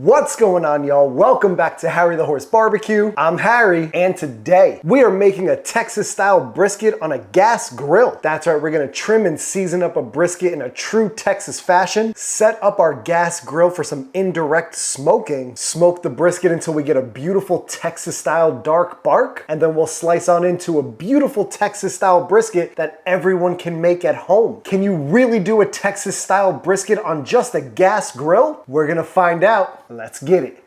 What's going on, y'all? Welcome back to Harry the Horse Barbecue. I'm Harry, and today we are making a Texas-style brisket on a gas grill. That's right, we're gonna trim and season up a brisket in a true Texas fashion, set up our gas grill for some indirect smoking, smoke the brisket until we get a beautiful Texas-style dark bark, and then we'll slice on into a beautiful Texas-style brisket that everyone can make at home. Can you really do a Texas-style brisket on just a gas grill? We're gonna find out. Let's get it.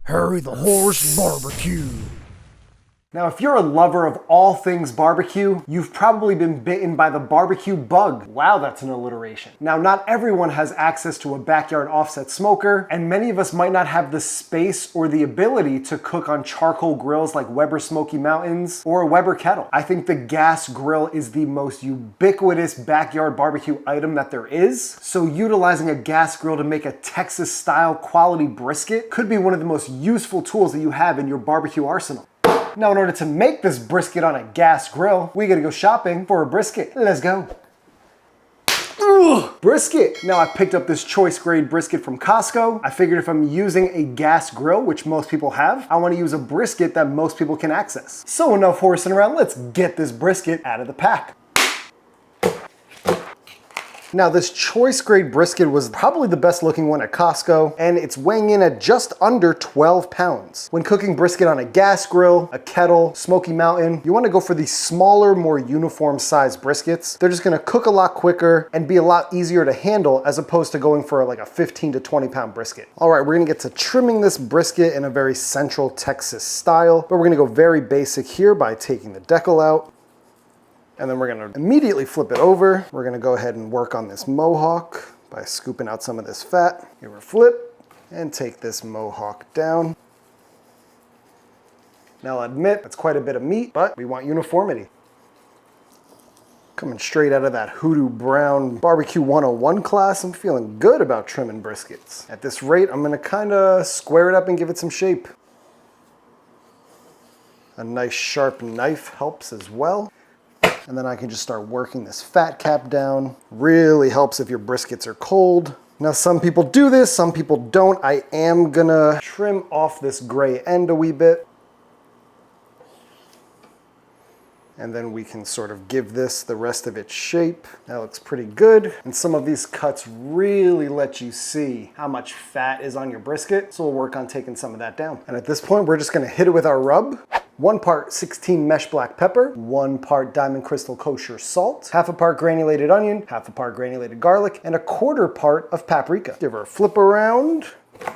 Harry the Horse Barbecue. Now, if you're a lover of all things barbecue, you've probably been bitten by the barbecue bug. Wow, that's an alliteration. Now, not everyone has access to a backyard offset smoker, and many of us might not have the space or the ability to cook on charcoal grills like Weber Smoky Mountains or a Weber kettle. I think the gas grill is the most ubiquitous backyard barbecue item that there is, so utilizing a gas grill to make a Texas-style quality brisket could be one of the most useful tools that you have in your barbecue arsenal. Now, in order to make this brisket on a gas grill, we gotta go shopping for a brisket. Let's go. Ugh, brisket. Now, I picked up this choice grade brisket from Costco. I figured if I'm using a gas grill, which most people have, I wanna use a brisket that most people can access. So enough horsing around, let's get this brisket out of the pack. Now, this choice grade brisket was probably the best looking one at Costco, and it's weighing in at just under 12 pounds. When cooking brisket on a gas grill, a kettle, Smoky Mountain, you wanna go for these smaller, more uniform sized briskets. They're just gonna cook a lot quicker and be a lot easier to handle as opposed to going for like a 15 to 20 pound brisket. All right, we're gonna get to trimming this brisket in a very central Texas style, but we're gonna go very basic here by taking the decal out. And then we're gonna immediately flip it over. We're gonna go ahead and work on this mohawk by scooping out some of this fat. Give her a flip and take this mohawk down. Now I'll admit, it's quite a bit of meat, but we want uniformity. Coming straight out of that Hoodoo Brown Barbecue 101 class, I'm feeling good about trimming briskets. At this rate, I'm gonna kinda square it up and give it some shape. A nice sharp knife helps as well. And then I can just start working this fat cap down. Really helps if your briskets are cold. Now, some people do this, some people don't. I am gonna trim off this gray end a wee bit. And then we can sort of give this the rest of its shape. That looks pretty good. And some of these cuts really let you see how much fat is on your brisket. So we'll work on taking some of that down. And at this point, we're just gonna hit it with our rub. 1 part 16 mesh black pepper, 1 part diamond crystal kosher salt, 1/2 part granulated onion, 1/2 part granulated garlic, and 1/4 part of paprika. Give her a flip around.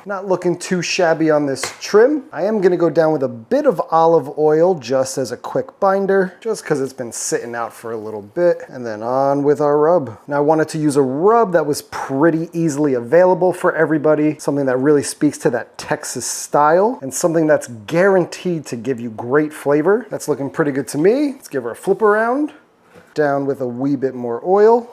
Not looking too shabby on this trim. I am gonna go down with a bit of olive oil just as a quick binder, just because it's been sitting out for a little bit, and then on with our rub. Now, I wanted to use a rub that was pretty easily available for everybody, something that really speaks to that Texas style, and something that's guaranteed to give you great flavor. That's looking pretty good to me. Let's give her a flip around. Down with a wee bit more oil.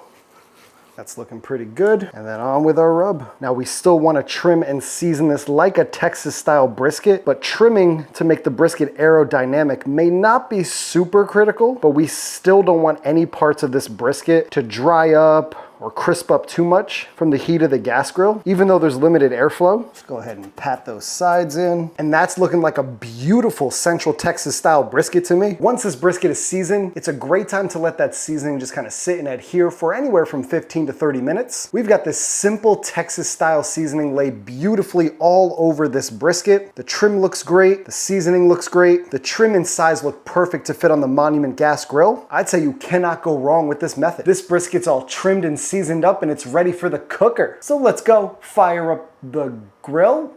That's looking pretty good. And then on with our rub. Now, we still want to trim and season this like a Texas style brisket, but trimming to make the brisket aerodynamic may not be super critical, but we still don't want any parts of this brisket to dry up or crisp up too much from the heat of the gas grill, even though there's limited airflow. Let's go ahead and pat those sides in. And that's looking like a beautiful Central Texas style brisket to me. Once this brisket is seasoned, it's a great time to let that seasoning just kind of sit and adhere for anywhere from 15 to 30 minutes. We've got this simple Texas style seasoning laid beautifully all over this brisket. The trim looks great, the seasoning looks great, the trim and size look perfect to fit on the Monument gas grill. I'd say you cannot go wrong with this method. This brisket's all trimmed and seasoned up and it's ready for the cooker. So let's go fire up the grill.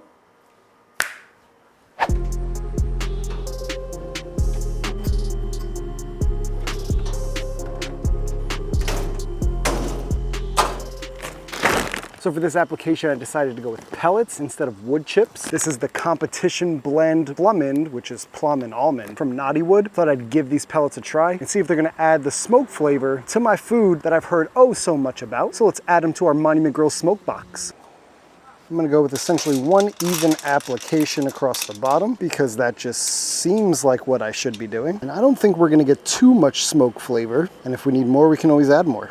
So for this application, I decided to go with pellets instead of wood chips. This is the competition blend Plumond, which is plum and almond from Naughty Wood. Thought I'd give these pellets a try and see if they're gonna add the smoke flavor to my food that I've heard oh so much about. So let's add them to our Monument Grill smoke box. I'm gonna go with essentially one even application across the bottom because that just seems like what I should be doing. And I don't think we're gonna get too much smoke flavor. And if we need more, we can always add more.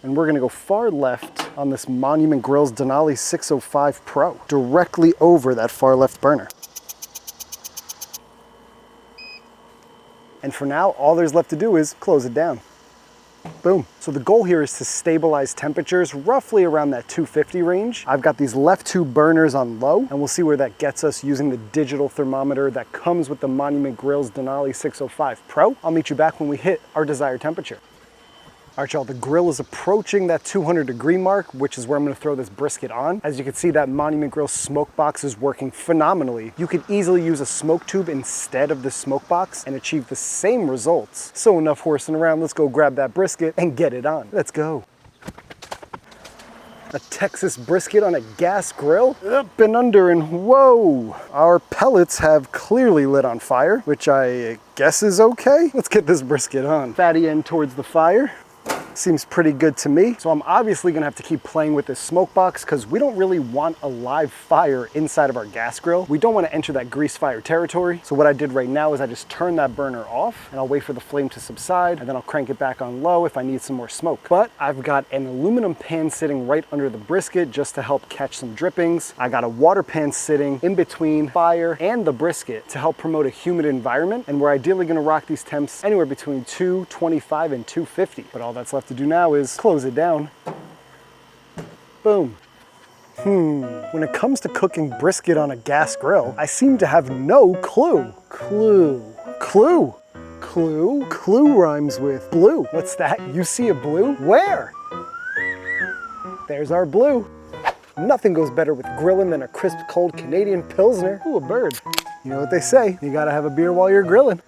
And we're gonna go far left on this Monument Grill's Denali 605 Pro, directly over that far left burner. And for now, all there's left to do is close it down. Boom. So the goal here is to stabilize temperatures roughly around that 250 range. I've got these left two burners on low, and we'll see where that gets us using the digital thermometer that comes with the Monument Grill's Denali 605 Pro. I'll meet you back when we hit our desired temperature. All right, y'all, the grill is approaching that 200-degree mark, which is where I'm gonna throw this brisket on. As you can see, that Monument Grill smoke box is working phenomenally. You could easily use a smoke tube instead of the smoke box and achieve the same results. So enough horsing around, let's go grab that brisket and get it on. Let's go. A Texas brisket on a gas grill, up and under, and whoa! Our pellets have clearly lit on fire, which I guess is okay. Let's get this brisket on. Fatty end towards the fire. Seems pretty good to me. So I'm obviously gonna have to keep playing with this smoke box because we don't really want a live fire inside of our gas grill. We don't want to enter that grease fire territory. So what I did right now is I just turned that burner off and I'll wait for the flame to subside, and then I'll crank it back on low if I need some more smoke. But I've got an aluminum pan sitting right under the brisket just to help catch some drippings. I got a water pan sitting in between fire and the brisket to help promote a humid environment, and we're ideally gonna rock these temps anywhere between 225 and 250. But all that's left to do now is close it down. Boom. When it comes to cooking brisket on a gas grill, I seem to have no clue. Clue rhymes with blue. What's that? You see a blue? Where? There's our blue. Nothing goes better with grilling than a crisp, cold Canadian Pilsner. Ooh, a bird. You know what they say, you gotta have a beer while you're grilling.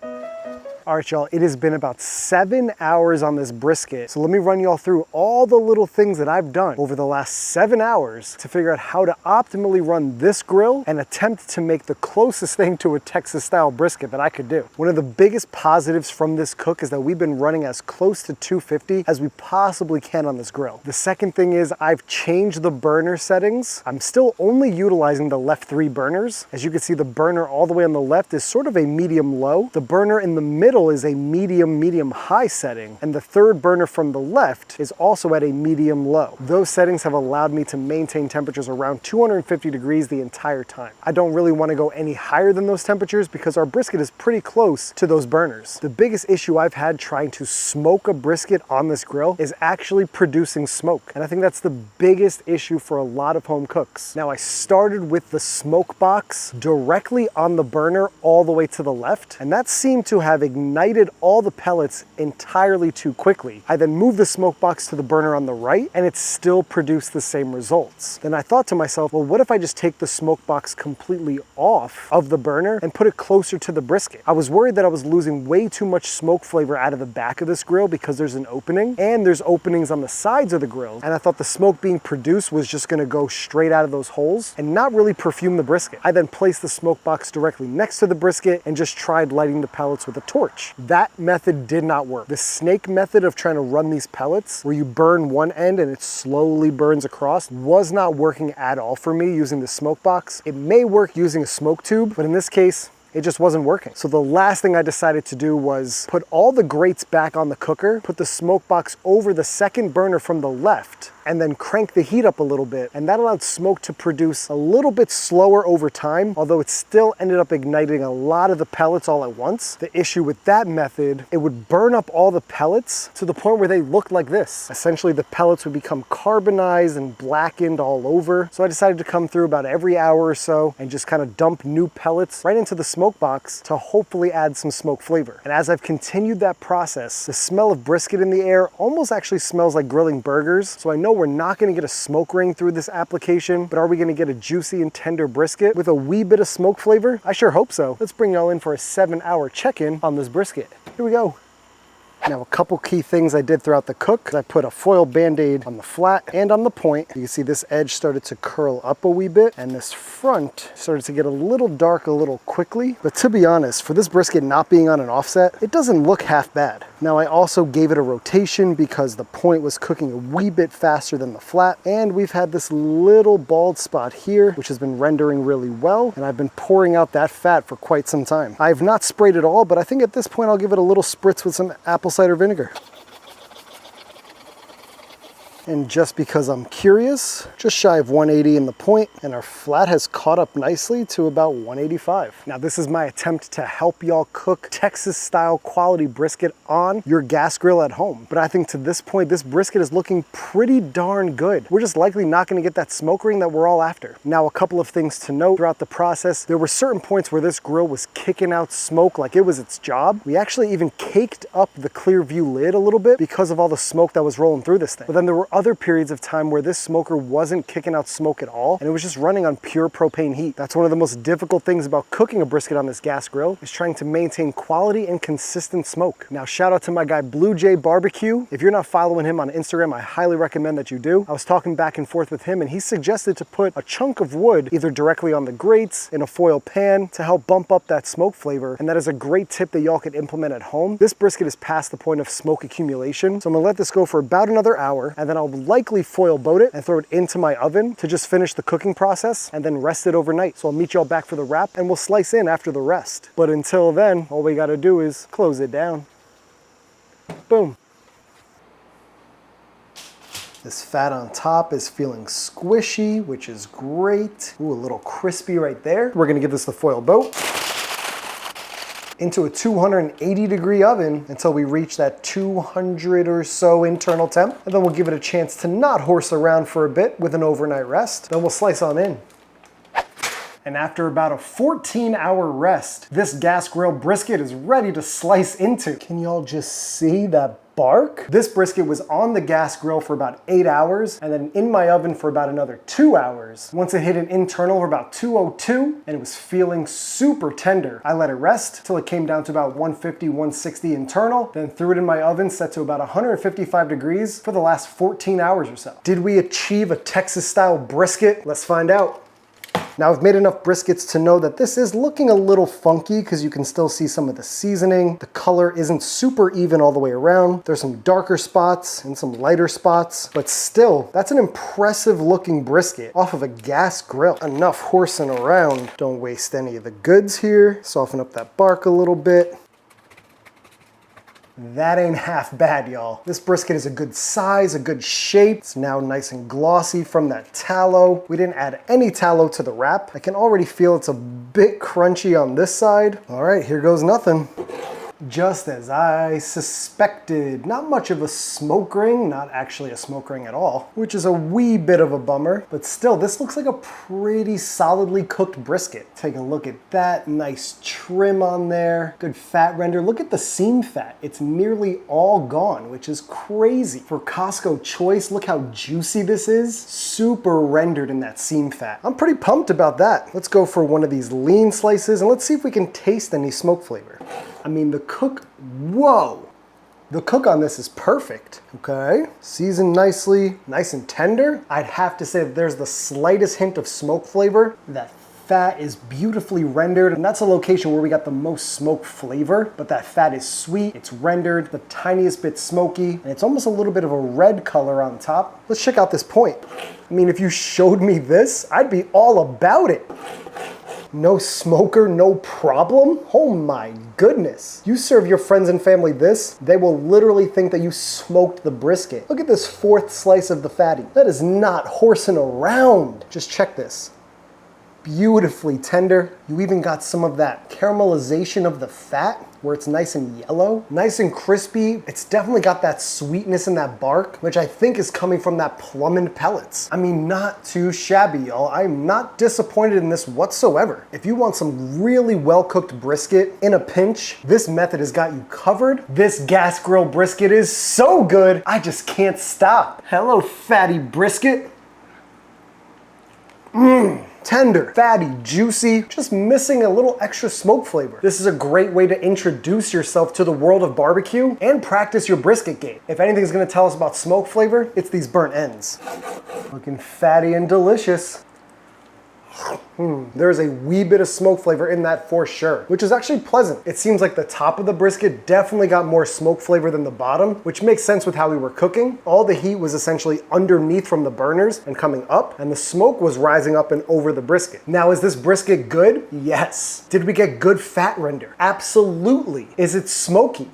All right, y'all, it has been about 7 hours on this brisket. So let me run y'all through all the little things that I've done over the last 7 hours to figure out how to optimally run this grill and attempt to make the closest thing to a Texas style brisket that I could do. One of the biggest positives from this cook is that we've been running as close to 250 as we possibly can on this grill. The second thing is I've changed the burner settings. I'm still only utilizing the left 3 burners. As you can see, the burner all the way on the left is sort of a medium low. The burner in the middle is a medium high setting, and the third burner from the left is also at a medium low. Those settings have allowed me to maintain temperatures around 250 degrees the entire time. I don't really want to go any higher than those temperatures because our brisket is pretty close to those burners. The biggest issue I've had trying to smoke a brisket on this grill is actually producing smoke, and I think that's the biggest issue for a lot of home cooks. Now, I started with the smoke box directly on the burner all the way to the left, and that seemed to have ignited all the pellets entirely too quickly. I then moved the smoke box to the burner on the right, and it still produced the same results. Then I thought to myself, well, what if I just take the smoke box completely off of the burner and put it closer to the brisket? I was worried that I was losing way too much smoke flavor out of the back of this grill because there's an opening, and there's openings on the sides of the grill, and I thought the smoke being produced was just gonna go straight out of those holes and not really perfume the brisket. I then placed the smoke box directly next to the brisket and just tried lighting the pellets with a torch. That method did not work. The snake method of trying to run these pellets, where you burn one end and it slowly burns across, was not working at all for me using the smoke box. It may work using a smoke tube, but in this case, it just wasn't working. So the last thing I decided to do was put all the grates back on the cooker, put the smoke box over the second burner from the left, and then crank the heat up a little bit. And that allowed smoke to produce a little bit slower over time, although it still ended up igniting a lot of the pellets all at once. The issue with that method, it would burn up all the pellets to the point where they looked like this. Essentially, the pellets would become carbonized and blackened all over. So I decided to come through about every hour or so and just kind of dump new pellets right into the smoke box to hopefully add some smoke flavor. And as I've continued that process, the smell of brisket in the air almost actually smells like grilling burgers. So I know we're not gonna get a smoke ring through this application, but are we gonna get a juicy and tender brisket with a wee bit of smoke flavor? I sure hope so. Let's bring y'all in for a 7-hour check-in on this brisket. Here we go. Now, a couple key things I did throughout the cook. I put a foil band-aid on the flat and on the point. You can see this edge started to curl up a wee bit, and this front started to get a little dark a little quickly. But to be honest, for this brisket not being on an offset, it doesn't look half bad. Now, I also gave it a rotation because the point was cooking a wee bit faster than the flat, and we've had this little bald spot here, which has been rendering really well, and I've been pouring out that fat for quite some time. I have not sprayed it all, but I think at this point I'll give it a little spritz with some apple cider vinegar. And just because I'm curious, just shy of 180 in the point, and our flat has caught up nicely to about 185. Now this is my attempt to help y'all cook Texas style quality brisket on your gas grill at home. But I think to this point, this brisket is looking pretty darn good. We're just likely not gonna get that smoke ring that we're all after. Now, a couple of things to note throughout the process. There were certain points where this grill was kicking out smoke like it was its job. We actually even caked up the clear view lid a little bit because of all the smoke that was rolling through this thing. But then there were other periods of time where this smoker wasn't kicking out smoke at all, and it was just running on pure propane heat. That's one of the most difficult things about cooking a brisket on this gas grill, is trying to maintain quality and consistent smoke. Now, shout out to my guy Blue Jay BBQ. If you're not following him on Instagram, I highly recommend that you do. I was talking back and forth with him, and he suggested to put a chunk of wood either directly on the grates in a foil pan to help bump up that smoke flavor, and that is a great tip that y'all could implement at home. This brisket is past the point of smoke accumulation, so I'm gonna let this go for about another hour, and then I'll likely foil boat it and throw it into my oven to just finish the cooking process and then rest it overnight. So I'll meet y'all back for the wrap, and we'll slice in after the rest. But until then, all we gotta do is close it down. Boom. This fat on top is feeling squishy, which is great. Ooh, a little crispy right there. We're gonna give this the foil boat into a 280-degree oven until we reach that 200 or so internal temp. And then we'll give it a chance to not horse around for a bit with an overnight rest. Then we'll slice on in. And after about a 14-hour rest, this gas grill brisket is ready to slice into. Can y'all just see that bark? This brisket was on the gas grill for about 8 hours, and then in my oven for about another 2 hours. Once it hit an internal of about 202, and it was feeling super tender, I let it rest till it came down to about 150, 160 internal, then threw it in my oven set to about 155 degrees for the last 14 hours or so. Did we achieve a Texas style brisket? Let's find out. Now, I've made enough briskets to know that this is looking a little funky because you can still see some of the seasoning. The color isn't super even all the way around. There's some darker spots and some lighter spots, but still, that's an impressive looking brisket off of a gas grill. Enough horsing around. Don't waste any of the goods here. Soften up that bark a little bit. That ain't half bad, y'all. This brisket is a good size, a good shape. It's now nice and glossy from that tallow. We didn't add any tallow to the wrap. I can already feel it's a bit crunchy on this side. All right, here goes nothing. Just as I suspected. Not much of a smoke ring, not actually a smoke ring at all, which is a wee bit of a bummer, but still, this looks like a pretty solidly cooked brisket. Take a look at that, nice trim on there, good fat render. Look at the seam fat. It's nearly all gone, which is crazy. For Costco choice, look how juicy this is. Super rendered in that seam fat. I'm pretty pumped about that. Let's go for one of these lean slices and let's see if we can taste any smoke flavor. I mean, the cook, whoa. The cook on this is perfect, okay? Seasoned nicely, nice and tender. I'd have to say that there's the slightest hint of smoke flavor. That fat is beautifully rendered, and that's a location where we got the most smoke flavor, but that fat is sweet, it's rendered, the tiniest bit smoky, and it's almost a little bit of a red color on top. Let's check out this point. I mean, if you showed me this, I'd be all about it. No smoker, no problem? Oh my goodness. You serve your friends and family this, they will literally think that you smoked the brisket. Look at this fourth slice of the fatty. That is not horsing around. Just check this. Beautifully tender. You even got some of that caramelization of the fat where it's nice and yellow, nice and crispy. It's definitely got that sweetness in that bark, which I think is coming from that plummened pellets. I mean, not too shabby, y'all. I'm not disappointed in this whatsoever. If you want some really well-cooked brisket in a pinch, this method has got you covered. This gas grill brisket is so good, I just can't stop. Hello, fatty brisket. Tender, fatty, juicy, just missing a little extra smoke flavor. This is a great way to introduce yourself to the world of barbecue and practice your brisket game. If anything's gonna tell us about smoke flavor, it's these burnt ends. Looking fatty and delicious. There's a wee bit of smoke flavor in that for sure, which is actually pleasant. It seems like the top of the brisket definitely got more smoke flavor than the bottom, which makes sense with how we were cooking. All the heat was essentially underneath from the burners and coming up, and the smoke was rising up and over the brisket. Now, is this brisket good? Yes. Did we get good fat render? Absolutely. Is it smoky?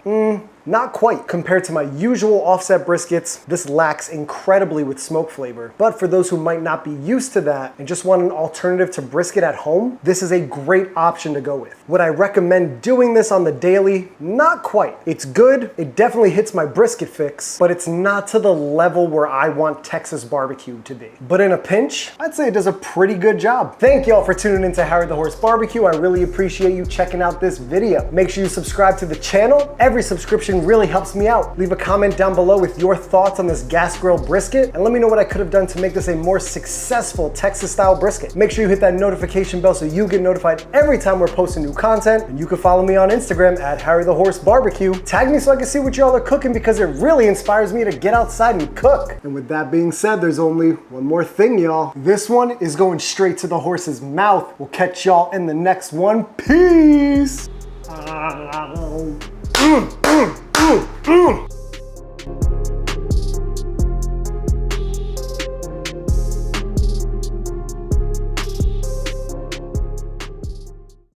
Not quite. Compared to my usual offset briskets, this lacks incredibly with smoke flavor. But for those who might not be used to that and just want an alternative to brisket at home, this is a great option to go with. Would I recommend doing this on the daily? Not quite. It's good, it definitely hits my brisket fix, but it's not to the level where I want Texas barbecue to be. But in a pinch, I'd say it does a pretty good job. Thank y'all for tuning into Harry the Horse Barbecue. I really appreciate you checking out this video. Make sure you subscribe to the channel. Every subscription really helps me out. Leave a comment down below with your thoughts on this gas grill brisket, and let me know what I could have done to make this a more successful Texas style brisket. Make sure you hit that notification bell so you get notified every time we're posting new content, and you can follow me on Instagram at Harry the Horse Barbecue. Tag me so I can see what y'all are cooking because it really inspires me to get outside and cook. And with that being said, there's only one more thing, y'all. This one is going straight to the horse's mouth. We'll catch y'all in the next one. Peace!